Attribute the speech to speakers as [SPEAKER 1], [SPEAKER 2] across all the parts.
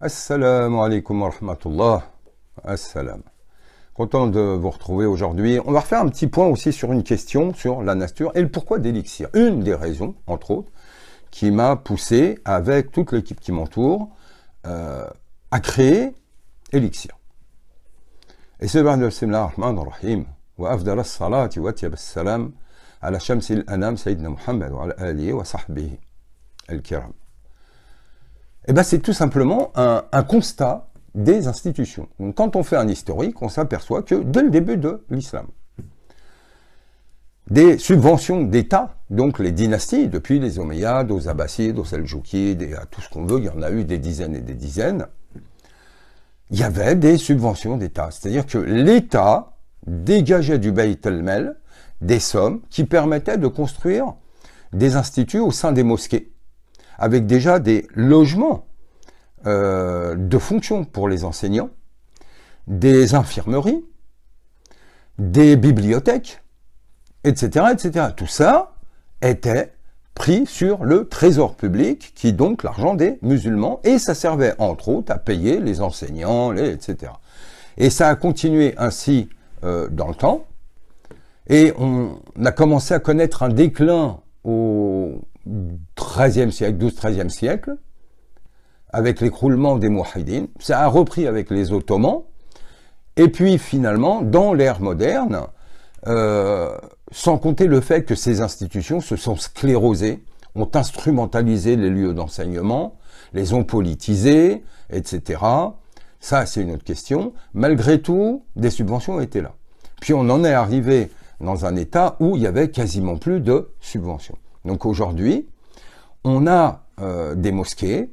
[SPEAKER 1] Assalamu alaikum wa rahmatullah. Assalam. Content de vous retrouver aujourd'hui. On va refaire un petit point aussi sur une question sur la nature et le pourquoi d'Elixir. Une des raisons, entre autres, qui m'a poussé, avec toute l'équipe qui m'entoure, à créer Elixir. Et c'est Bismillah ar-Rahman ar-Rahim. Wa afdal as-salati wa tiyab as-salam ala shamsi al-anam Sayyidina Muhammad wa ala alihi wa sahbihi al-kiram. Eh bien, c'est tout simplement un constat des institutions. Donc, quand on fait un historique, on s'aperçoit que dès le début de l'islam, des subventions d'État, donc les dynasties, depuis les Omeyyades, aux Abbassides, aux Seldjoukides, et à tout ce qu'on veut, il y en a eu des dizaines et des dizaines, il y avait des subventions d'État. C'est-à-dire que l'État dégageait du Bayt el-Mal des sommes qui permettaient de construire des instituts au sein des mosquées, avec déjà des logements de fonction pour les enseignants, des infirmeries, des bibliothèques, etc., etc. Tout ça était pris sur le trésor public, qui est donc l'argent des musulmans, et ça servait entre autres à payer les enseignants, etc. Et ça a continué ainsi dans le temps, et on a commencé à connaître un déclin au XIIIe siècle, XII-XIIIe siècle, avec l'écroulement des Mouahidines. Ça a repris avec les Ottomans, et puis finalement, dans l'ère moderne, sans compter le fait que ces institutions se sont sclérosées, ont instrumentalisé les lieux d'enseignement, les ont politisés, etc. Ça, c'est une autre question. Malgré tout, des subventions étaient là. Puis on en est arrivé dans un état où il y avait quasiment plus de subventions. Donc aujourd'hui, on a des mosquées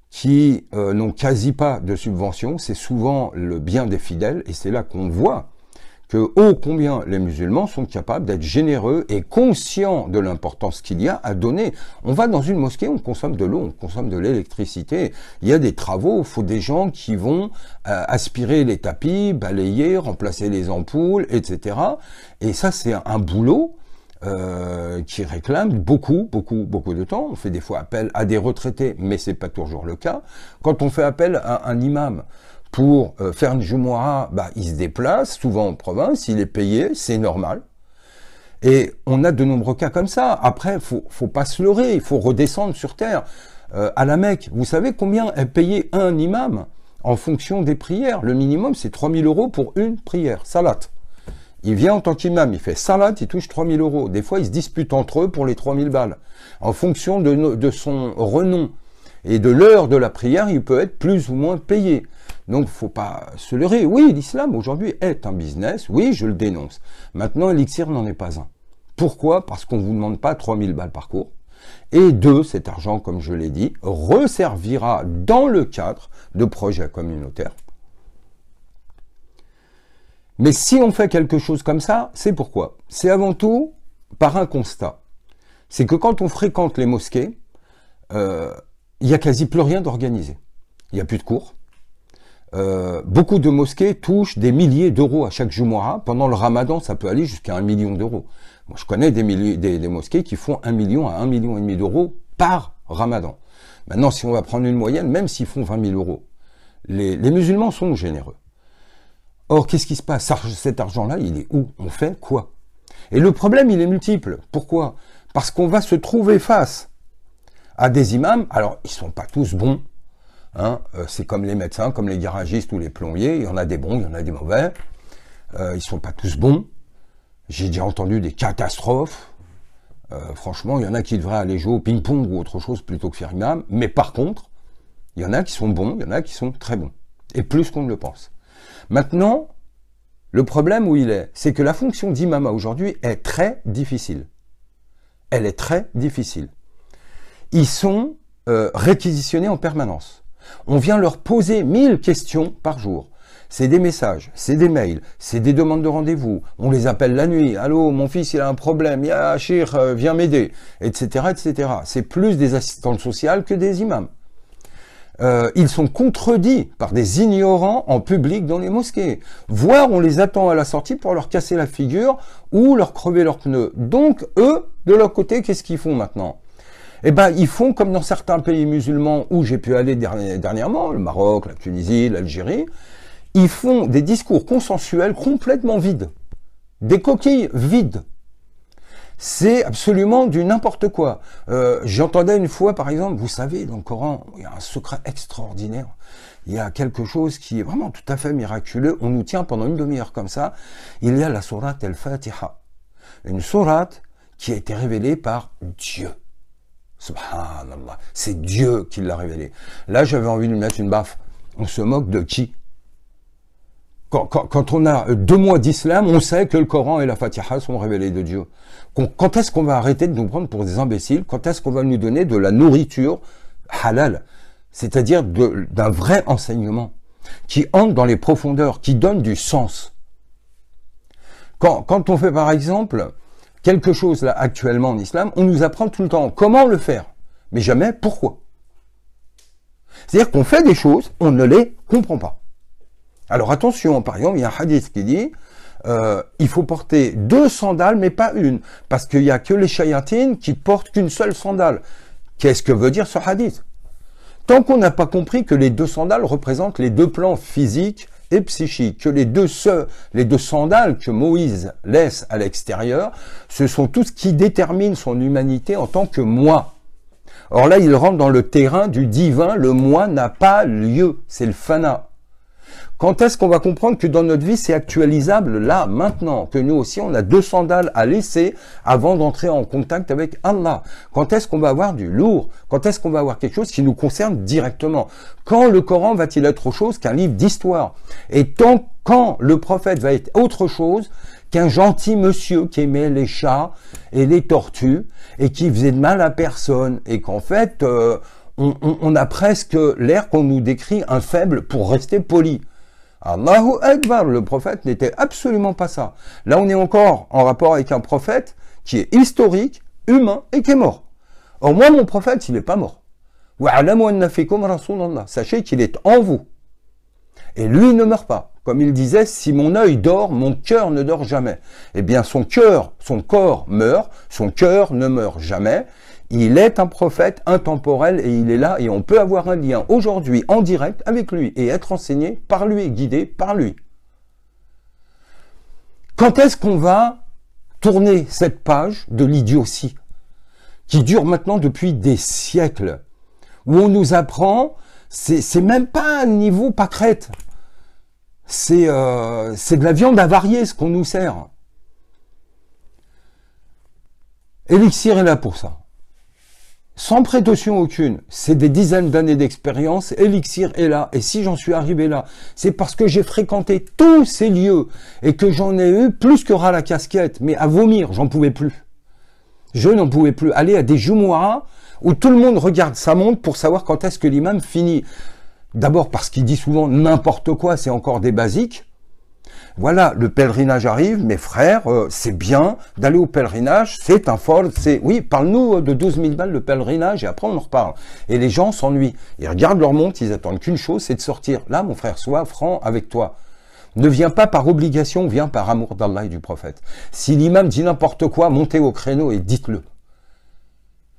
[SPEAKER 1] qui n'ont quasi pas de subventions. C'est souvent le bien des fidèles, et c'est là qu'on voit que ô combien les musulmans sont capables d'être généreux et conscients de l'importance qu'il y a à donner. On va dans une mosquée, on consomme de l'eau, on consomme de l'électricité. Il y a des travaux, il faut des gens qui vont aspirer les tapis, balayer, remplacer les ampoules, etc. Et ça, c'est un boulot qui réclame beaucoup de temps. On fait des fois appel à des retraités, mais c'est pas toujours le cas. Quand on fait appel à un imam pour faire une Jumu'ah, il se déplace, souvent en province, il est payé, c'est normal. Et on a de nombreux cas comme ça. Après, faut pas se leurrer, il faut redescendre sur terre. À la Mecque, vous savez combien est payé un imam en fonction des prières? Le minimum, c'est 3 000 € pour une prière, salat. Il vient en tant qu'imam, il fait salat, il touche 3 000 €. Des fois, ils se disputent entre eux pour les 3 000 balles. En fonction de son renom et de l'heure de la prière, il peut être plus ou moins payé. Donc, faut pas se leurrer. Oui, l'islam, aujourd'hui, est un business. Oui, je le dénonce. Maintenant, Elixir n'en est pas un. Pourquoi? Parce qu'on ne vous demande pas 3 000 balles par cours. Et deux, cet argent, comme je l'ai dit, resservira dans le cadre de projets communautaires. Mais si on fait quelque chose comme ça, c'est pourquoi? C'est avant tout par un constat. C'est que quand on fréquente les mosquées, il n'y a quasi plus rien d'organisé. Il n'y a plus de cours. Beaucoup de mosquées touchent des milliers d'euros à chaque Jumu'ah. Pendant le Ramadan, ça peut aller jusqu'à 1 million d'euros. Moi, je connais des mosquées qui font 1 million à 1,5 million d'euros par Ramadan. Maintenant, si on va prendre une moyenne, même s'ils font 20 000 €, les musulmans sont généreux. Or, qu'est-ce qui se passe? Cet argent-là, il est où? On fait quoi? Et le problème, il est multiple. Pourquoi? Parce qu'on va se trouver face à des imams. Alors, ils sont pas tous bons. Hein, c'est comme les médecins, comme les garagistes ou les plombiers. Il y en a des bons, il y en a des mauvais. Ils sont pas tous bons. J'ai déjà entendu des catastrophes. Franchement, il y en a qui devraient aller jouer au ping-pong ou autre chose plutôt que faire imam. Mais par contre, il y en a qui sont bons, il y en a qui sont très bons. Et plus qu'on ne le pense. Maintenant, le problème où il est, c'est que la fonction d'imama aujourd'hui est très difficile. Elle est très difficile. Ils sont réquisitionnés en permanence. On vient leur poser 1000 questions par jour. C'est des messages, c'est des mails, c'est des demandes de rendez-vous. On les appelle la nuit. Allô, mon fils, il a un problème. Ya, Chir, viens m'aider, etc., etc. C'est plus des assistantes sociales que des imams. Ils sont contredits par des ignorants en public dans les mosquées. Voire on les attend à la sortie pour leur casser la figure ou leur crever leurs pneus. Donc, eux, de leur côté, qu'est-ce qu'ils font maintenant? Eh ben, ils font comme dans certains pays musulmans où j'ai pu aller dernièrement, le Maroc, la Tunisie, l'Algérie, ils font des discours consensuels complètement vides, des coquilles vides. C'est absolument du n'importe quoi. J'entendais une fois, par exemple, vous savez, dans le Coran, il y a un secret extraordinaire. Il y a quelque chose qui est vraiment tout à fait miraculeux. On nous tient pendant une demi-heure comme ça. Il y a la sourate Al-Fatiha. Une sourate qui a été révélée par Dieu. Subhanallah. C'est Dieu qui l'a révélée. Là, j'avais envie de lui mettre une baffe. On se moque de qui? Quand on a 2 mois d'islam, on sait que le Coran et la Fatiha sont révélés de Dieu. Quand est-ce qu'on va arrêter de nous prendre pour des imbéciles? Quand est-ce qu'on va nous donner de la nourriture halal? C'est-à-dire d'un vrai enseignement qui entre dans les profondeurs, qui donne du sens. Quand on fait par exemple quelque chose là actuellement en islam, on nous apprend tout le temps comment le faire, mais jamais pourquoi. C'est-à-dire qu'on fait des choses, on ne les comprend pas. Alors attention, par exemple, il y a un hadith qui dit il faut porter 2 sandales, mais pas une, parce qu'il n'y a que les shayatines qui portent qu'une seule sandale. Qu'est-ce que veut dire ce hadith? Tant qu'on n'a pas compris que les 2 sandales représentent les 2 plans physiques et psychiques, que les deux sandales que Moïse laisse à l'extérieur, ce sont tout ce qui détermine son humanité en tant que moi. Or là, il rentre dans le terrain du divin, le moi n'a pas lieu, c'est le fana. Quand est-ce qu'on va comprendre que dans notre vie, c'est actualisable là, maintenant, que nous aussi, on a 2 sandales à laisser avant d'entrer en contact avec Allah? Quand est-ce qu'on va avoir du lourd? Quand est-ce qu'on va avoir quelque chose qui nous concerne directement? Quand le Coran va-t-il être autre chose qu'un livre d'histoire? Et quand le prophète va être autre chose qu'un gentil monsieur qui aimait les chats et les tortues et qui faisait de mal à personne et qu'en fait, on a presque l'air qu'on nous décrit un faible pour rester poli. Allahu Akbar, le prophète n'était absolument pas ça. Là, on est encore en rapport avec un prophète qui est historique, humain et qui est mort. Or, moi, mon prophète, il n'est pas mort. Sachez qu'il est en vous. Et lui, il ne meurt pas. Comme il disait, si mon œil dort, mon cœur ne dort jamais. Eh bien, son corps meurt, son cœur ne meurt jamais. Il est un prophète intemporel et il est là et on peut avoir un lien aujourd'hui en direct avec lui et être enseigné par lui et guidé par lui. Quand est-ce qu'on va tourner cette page de l'idiotie qui dure maintenant depuis des siècles, où on nous apprend, c'est même pas un niveau pâquerette, c'est de la viande avariée ce qu'on nous sert. Elixir est là pour ça. Sans prétention aucune, c'est des dizaines d'années d'expérience, Elixir est là, et si j'en suis arrivé là, c'est parce que j'ai fréquenté tous ces lieux, et que j'en ai eu plus que ras la casquette, mais à vomir, j'en pouvais plus. Je n'en pouvais plus. Aller à des Jumu'ah, où tout le monde regarde sa montre pour savoir quand est-ce que l'imam finit. D'abord parce qu'il dit souvent n'importe quoi, c'est encore des basiques. Voilà, le pèlerinage arrive, mes frères, c'est bien d'aller au pèlerinage, c'est un fort, oui, parle-nous de 12 000 balles le pèlerinage et après on en reparle. Et les gens s'ennuient, ils regardent leur montre, ils attendent qu'une chose, c'est de sortir. Là, mon frère, sois franc avec toi. Ne viens pas par obligation, viens par amour d'Allah et du prophète. Si l'imam dit n'importe quoi, montez au créneau et dites-le.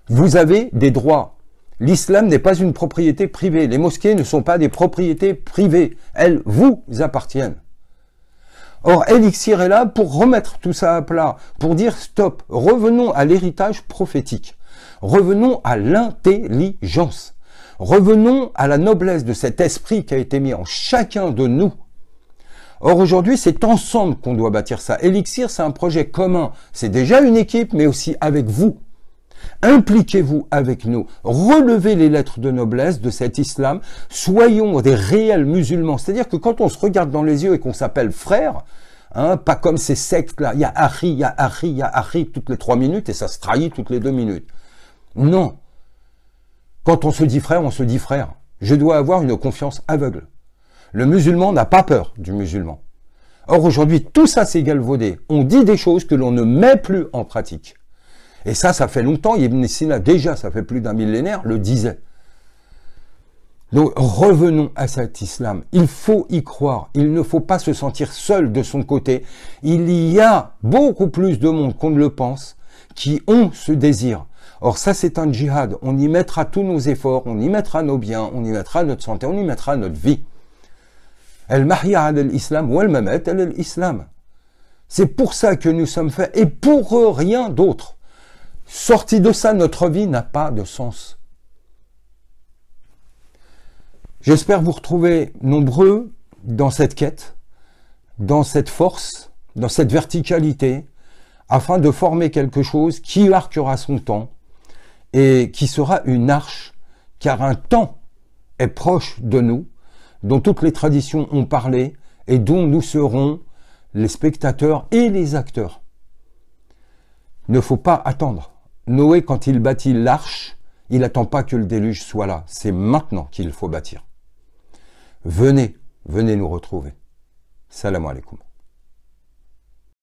[SPEAKER 1] Vous avez des droits. L'islam n'est pas une propriété privée. Les mosquées ne sont pas des propriétés privées. Elles vous appartiennent. Or, Elixir est là pour remettre tout ça à plat, pour dire stop, revenons à l'héritage prophétique, revenons à l'intelligence, revenons à la noblesse de cet esprit qui a été mis en chacun de nous. Or, aujourd'hui, c'est ensemble qu'on doit bâtir ça. Elixir, c'est un projet commun, c'est déjà une équipe, mais aussi avec vous. Impliquez-vous avec nous, relevez les lettres de noblesse de cet islam, soyons des réels musulmans. C'est-à-dire que quand on se regarde dans les yeux et qu'on s'appelle frère, hein, pas comme ces sectes-là, il y a Akhi, il y a Akhi, il y a Akhi toutes les 3 minutes et ça se trahit toutes les 2 minutes. Non. Quand on se dit frère, on se dit frère. Je dois avoir une confiance aveugle. Le musulman n'a pas peur du musulman. Or aujourd'hui, tout ça s'est galvaudé. On dit des choses que l'on ne met plus en pratique. Et ça fait longtemps, Ibn Sina, déjà, ça fait plus d'un millénaire, le disait. Donc, revenons à cet islam. Il faut y croire. Il ne faut pas se sentir seul de son côté. Il y a beaucoup plus de monde qu'on ne le pense qui ont ce désir. Or ça, c'est un djihad. On y mettra tous nos efforts, on y mettra nos biens, on y mettra notre santé, on y mettra notre vie. Al-mahya al-islam ou al-mamat al-islam. C'est pour ça que nous sommes faits et pour rien d'autre. Sorti de ça, notre vie n'a pas de sens. J'espère vous retrouver nombreux dans cette quête, dans cette force, dans cette verticalité, afin de former quelque chose qui marquera son temps et qui sera une arche, car un temps est proche de nous, dont toutes les traditions ont parlé et dont nous serons les spectateurs et les acteurs. Il ne faut pas attendre. Noé, quand il bâtit l'arche, il n'attend pas que le déluge soit là. C'est maintenant qu'il faut bâtir. Venez nous retrouver. Salam alaikum.